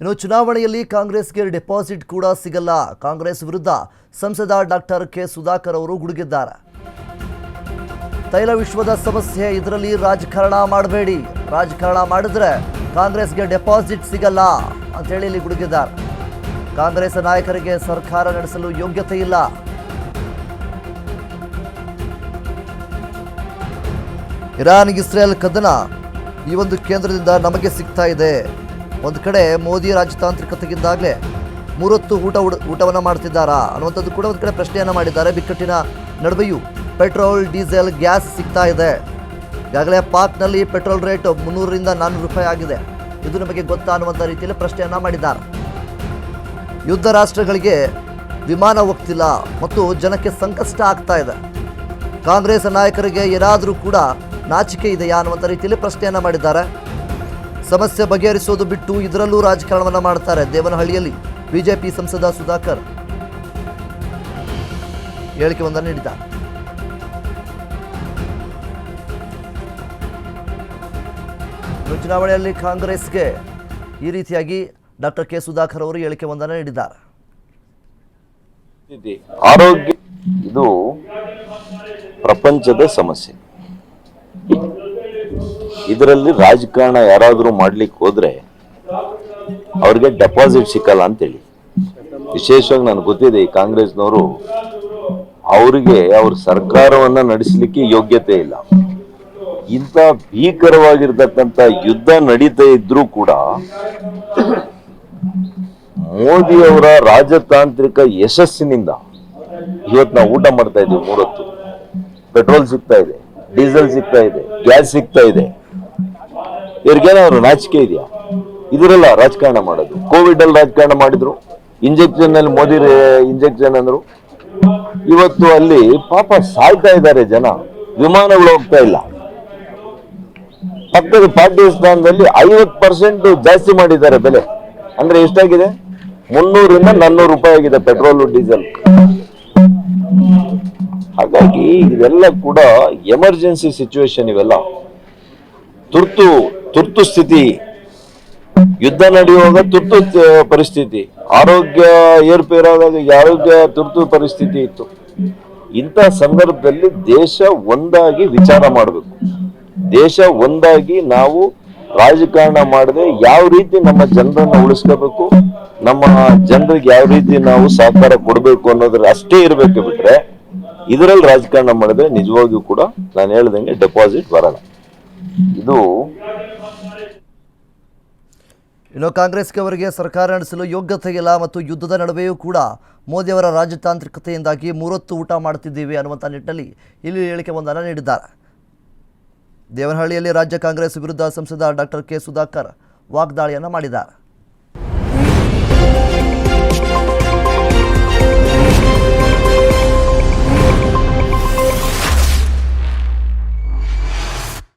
ಇನ್ನು ಚುನಾವಣೆಯಲ್ಲಿ ಕಾಂಗ್ರೆಸ್ಗೆ ಡೆಪಾಸಿಟ್ ಕೂಡ ಸಿಗಲ್ಲ. ಕಾಂಗ್ರೆಸ್ ವಿರುದ್ಧ ಸಂಸದ ಡಾಕ್ಟರ್ ಕೆ ಸುಧಾಕರ್ ಅವರು ಗುಡುಗಿದ್ದಾರೆ. ತೈಲ ವಿಶ್ವದ ಸಮಸ್ಯೆ, ಇದರಲ್ಲಿ ರಾಜಕಾರಣ ಮಾಡಬೇಡಿ. ರಾಜಕಾರಣ ಮಾಡಿದ್ರೆ ಕಾಂಗ್ರೆಸ್ಗೆ ಡೆಪಾಸಿಟ್ ಸಿಗಲ್ಲ ಅಂತ ಹೇಳಿ ಇಲ್ಲಿ ಗುಡುಗಿದ್ದಾರೆ. ಕಾಂಗ್ರೆಸ್ ನಾಯಕರಿಗೆ ಸರ್ಕಾರ ನಡೆಸಲು ಯೋಗ್ಯತೆ ಇಲ್ಲ. ಇರಾನ್ ಇಸ್ರೇಲ್ ಕದನ ಈ ಒಂದು ಕೇಂದ್ರದಿಂದ ನಮಗೆ ಸಿಗ್ತಾ ಇದೆ. ಒಂದು ಕಡೆ ಮೋದಿ ರಾಜತಾಂತ್ರಿಕತೆಗಿಂದಾಗಲೇ 3 ಹೊತ್ತು ಊಟವನ್ನು ಮಾಡ್ತಿದ್ದಾರಾ ಅನ್ನುವಂಥದ್ದು ಕೂಡ ಒಂದು ಕಡೆ ಪ್ರಶ್ನೆಯನ್ನು ಮಾಡಿದ್ದಾರೆ. ಬಿಕ್ಕಟ್ಟಿನ ನಡುವೆಯೂ ಪೆಟ್ರೋಲ್, ಡೀಸೆಲ್, ಗ್ಯಾಸ್ ಸಿಗ್ತಾ ಇದೆ. ಈಗಾಗಲೇ ಪಾಕ್ನಲ್ಲಿ ಪೆಟ್ರೋಲ್ ರೇಟ್ 300ರಿಂದ 400 ರೂಪಾಯಿ ಆಗಿದೆ. ಇದು ನಮಗೆ ಗೊತ್ತಾ ಅನ್ನುವಂಥ ರೀತಿಯಲ್ಲಿ ಪ್ರಶ್ನೆಯನ್ನು ಮಾಡಿದ್ದಾರೆ. ಯುದ್ಧ ರಾಷ್ಟ್ರಗಳಿಗೆ ವಿಮಾನ ಹೋಗ್ತಿಲ್ಲ ಮತ್ತು ಜನಕ್ಕೆ ಸಂಕಷ್ಟ ಆಗ್ತಾ ಇದೆ. ಕಾಂಗ್ರೆಸ್ ನಾಯಕರಿಗೆ ಏನಾದರೂ ಕೂಡ ನಾಚಿಕೆ ಇದೆಯಾ ಅನ್ನುವಂಥ ರೀತಿಯಲ್ಲಿ ಪ್ರಶ್ನೆಯನ್ನು ಮಾಡಿದ್ದಾರೆ. ಸಮಸ್ಯೆ ಬಗೆಹರಿಸೋದು ಬಿಟ್ಟು ಇದರಲ್ಲೂ ರಾಜಕಾರಣವನ್ನು ಮಾಡ್ತಾರೆ. ದೇವನಹಳ್ಳಿಯಲ್ಲಿ ಬಿಜೆಪಿ ಸಂಸದ ಸುಧಾಕರ್ ಹೇಳಿಕೆಯೊಂದನ್ನು ನೀಡಿದ್ದಾರೆ. ಚುನಾವಣೆಯಲ್ಲಿ ಕಾಂಗ್ರೆಸ್ಗೆ ಈ ರೀತಿಯಾಗಿ ಡಾಕ್ಟರ್ ಕೆ ಸುಧಾಕರ್ ಅವರು ಹೇಳಿಕೆಯೊಂದನ್ನು ನೀಡಿದ್ದಾರೆ. ಆರೋಗ್ಯ ಇದು ಪ್ರಪಂಚದ ಸಮಸ್ಯೆ. ಇದರಲ್ಲಿ ರಾಜಕಾರಣ ಯಾರಾದರೂ ಮಾಡ್ಲಿಕ್ಕೆ ಹೋದ್ರೆ ಅವ್ರಿಗೆ ಡೆಪಾಸಿಟ್ ಸಿಕ್ಕಲ್ಲ ಅಂತೇಳಿ. ವಿಶೇಷವಾಗಿ ನನಗೆ ಗೊತ್ತಿದೆ, ಈ ಕಾಂಗ್ರೆಸ್ನವರು ಅವರಿಗೆ ಅವ್ರ ಸರ್ಕಾರವನ್ನ ನಡೆಸಲಿಕ್ಕೆ ಯೋಗ್ಯತೆ ಇಲ್ಲ. ಇಂಥ ಭೀಕರವಾಗಿರ್ತಕ್ಕಂಥ ಯುದ್ಧ ನಡೀತಾ ಇದ್ರೂ ಕೂಡ ಮೋದಿಯವರ ರಾಜತಾಂತ್ರಿಕ ಯಶಸ್ಸಿನಿಂದ ಇವತ್ತು ನಾವು ಊಟ ಮಾಡ್ತಾ ಇದ್ದೀವಿ. 3 ಹೊತ್ತು ಪೆಟ್ರೋಲ್ ಸಿಗ್ತಾ ಇದೆ, ಡೀಸೆಲ್ ಸಿಗ್ತಾ ಇದೆ, ಗ್ಯಾಸ್ ಸಿಗ್ತಾ ಇದೆ. ಇವ್ರಿಗೇನಾದ್ರು ನಾಚಿಕೆ ಇದೆಯಾ? ಇದರೆಲ್ಲ ರಾಜಕಾರಣ ಮಾಡೋದು. ಕೋವಿಡ್ ಅಲ್ಲಿ ರಾಜಕಾರಣ ಮಾಡಿದ್ರು, ಇಂಜೆಕ್ಷನ್ ಅಲ್ಲಿ ಮೋದಿ ಇಂಜೆಕ್ಷನ್ ಅಂದ್ರು. ಇವತ್ತು ಅಲ್ಲಿ ಪಾಪ ಸಾಯ್ತಾ ಇದ್ದಾರೆ ಜನ, ವಿಮಾನಗಳು ಹೋಗ್ತಾ ಇಲ್ಲ. ಪಕ್ಕದ ಪಾಕಿಸ್ತಾನದಲ್ಲಿ 50% ಜಾಸ್ತಿ ಮಾಡಿದ್ದಾರೆ ಬೆಲೆ. ಅಂದ್ರೆ ಎಷ್ಟಾಗಿದೆ? 300ರಿಂದ 400 ರೂಪಾಯಿ ಆಗಿದೆ ಪೆಟ್ರೋಲ್, ಡೀಸೆಲ್. ಹಾಗಾಗಿ ಇದೆಲ್ಲ ಕೂಡ ಎಮರ್ಜೆನ್ಸಿ ಸಿಚುವೇಶನ್. ಇವೆಲ್ಲ ತುರ್ತು ಸ್ಥಿತಿ. ಯುದ್ಧ ನಡೆಯುವಾಗ ತುರ್ತು ಪರಿಸ್ಥಿತಿ, ಆರೋಗ್ಯ ಏರ್ಪೇರಾದಾಗ ಆರೋಗ್ಯ ತುರ್ತು ಪರಿಸ್ಥಿತಿ ಇತ್ತು. ಇಂಥ ಸಂದರ್ಭದಲ್ಲಿ ದೇಶ ಒಂದಾಗಿ ವಿಚಾರ ಮಾಡಬೇಕು. ದೇಶ ಒಂದಾಗಿ ನಾವು ರಾಜಕಾರಣ ಮಾಡದೆ ಯಾವ ರೀತಿ ನಮ್ಮ ಜನರನ್ನ ಉಳಿಸ್ಕೋಬೇಕು, ನಮ್ಮ ಜನರಿಗೆ ಯಾವ ರೀತಿ ನಾವು ಸಹಕಾರ ಕೊಡಬೇಕು ಅನ್ನೋದ್ರ ಅಷ್ಟೇ ಇರಬೇಕು. ಬಿಟ್ರೆ ಇದರಲ್ಲಿ ರಾಜಕಾರಣ ಮಾಡಿದ್ರೆ ನಿಜವಾಗಿಯೂ ಕೂಡ ನಾನು ಹೇಳ್ದಂಗೆ ಡೆಪಾಸಿಟ್ ಬರಲ್ಲ. ಇದು ಇನ್ನು ಕಾಂಗ್ರೆಸ್ಗೆ ಅವರಿಗೆ ಸರ್ಕಾರ ನಡೆಸಲು ಯೋಗ್ಯತೆ ಇಲ್ಲ ಮತ್ತು ಯುದ್ಧದ ನಡುವೆಯೂ ಕೂಡ ಮೋದಿಯವರ ರಾಜತಾಂತ್ರಿಕತೆಯಿಂದಾಗಿ 3 ಹೊತ್ತು ಊಟ ಮಾಡುತ್ತಿದ್ದೀವಿ ಅನ್ನುವಂಥ ನಿಟ್ಟಿನಲ್ಲಿ ಇಲ್ಲಿ ಹೇಳಿಕೆಯೊಂದನ್ನು ನೀಡಿದ್ದಾರೆ. ದೇವನಹಳ್ಳಿಯಲ್ಲಿ ರಾಜ್ಯ ಕಾಂಗ್ರೆಸ್ ವಿರುದ್ಧ ಸಂಸದ ಡಾಕ್ಟರ್ ಕೆ ಸುಧಾಕರ್ ವಾಗ್ದಾಳಿಯನ್ನು ಮಾಡಿದ್ದಾರೆ.